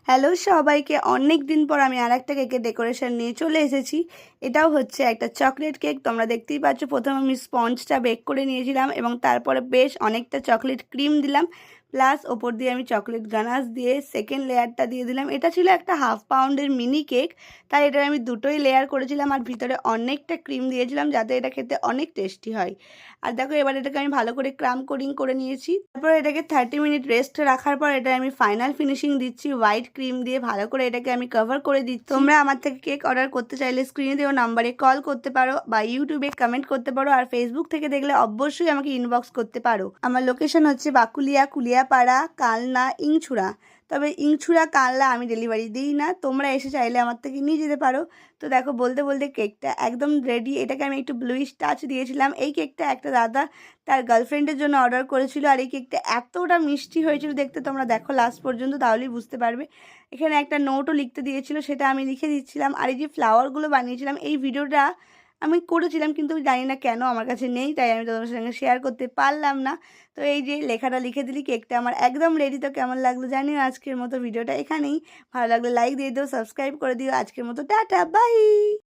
Hello সবাইকে, অনেক দিন পর আমি আরেকটা কেকের ডেকোরেশন নিয়ে চলে এসেছি। এটাও হচ্ছে একটা চকলেট কেক। তোমরা দেখতেই পাচ্ছ, প্রথমে আমি স্পঞ্জটা বেক করে নিয়েছিলাম এবং তারপরে বেশ অনেকটা চকলেট ক্রিম দিলাম, প্লাস ওপর দিয়ে আমি চকলেট গানাশ দিয়ে সেকেন্ড লেয়ারটা দিয়ে দিলাম। এটা ছিল একটা 1/2 পাউন্ডের মিনি কেক, তাই এটা আমি দুটোই লেয়ার করেছিলাম আর ভিতরে অনেকটা ক্রিম দিয়েছিলাম যাতে এটা খেতে অনেক টেস্টি হয়। আর দেখো, এবার এটাকে আমি ভালো করে ক্রাম কোটিং করে নিয়েছি। তারপর এটাকে 30 মিনিট রেস্ট রাখার পর এটা আমি ফাইনাল ফিনিশিং দিচ্ছি হোয়াইট ক্রিম দিয়ে। ভালো করে এটাকে আমি কভার করে দিচ্ছি। তোমরা আমার থেকে কেক অর্ডার করতে চাইলে স্ক্রিনে দেওয়া নাম্বারে কল করতে পারো বা ইউটিউবে কমেন্ট করতে পারো, আর ফেসবুক থেকে দেখলে অবশ্যই আমাকে ইনবক্স করতে পারো। আমার লোকেশন হচ্ছে বাকুলিয়া, কুলিয়াপাড়া, কালনা, ইংছুড়া। তবে ইংছুড়া কালনা আমি ডেলিভারি দিই না, তোমরা এসে চাইলে আমার থেকে নিয়ে যেতে পারো। তো দেখো, বলতে বলতে কেকটা একদম রেডি। এটাকে আমি একটু ব্লুইশ টাচ দিয়েছিলাম। এই কেকটা একটা দাদা তার গার্লফ্রেন্ডের জন্য অর্ডার করেছিল, আর এই কেকটা এতটা মিষ্টি হয়েছিল দেখতে, তোমরা দেখো লাস্ট পর্যন্ত, তাহলেই বুঝতে পারবে। এখানে একটা নোটও লিখতে দিয়েছিল, সেটা আমি লিখে দিচ্ছিলাম। আর এই যে ফ্লাওয়ারগুলো বানিয়েছিলাম, এই ভিডিওটা আমি করেছিলাম কিন্তু জানি না কেন আমার কাছে নেই, তাই আমি তোমাদের সঙ্গে শেয়ার করতে পারলাম না। তো এই যে লেখাটা লিখে দিলি, কেকটা আমার একদম রেডি। তো কেমন লাগলো জানিও। আজকের মতো ভিডিওটা এখানেই। ভালো লাগলে লাইক দিয়ে দিও, সাবস্ক্রাইব করে দিও। আজকের মতো টাটা, বাই।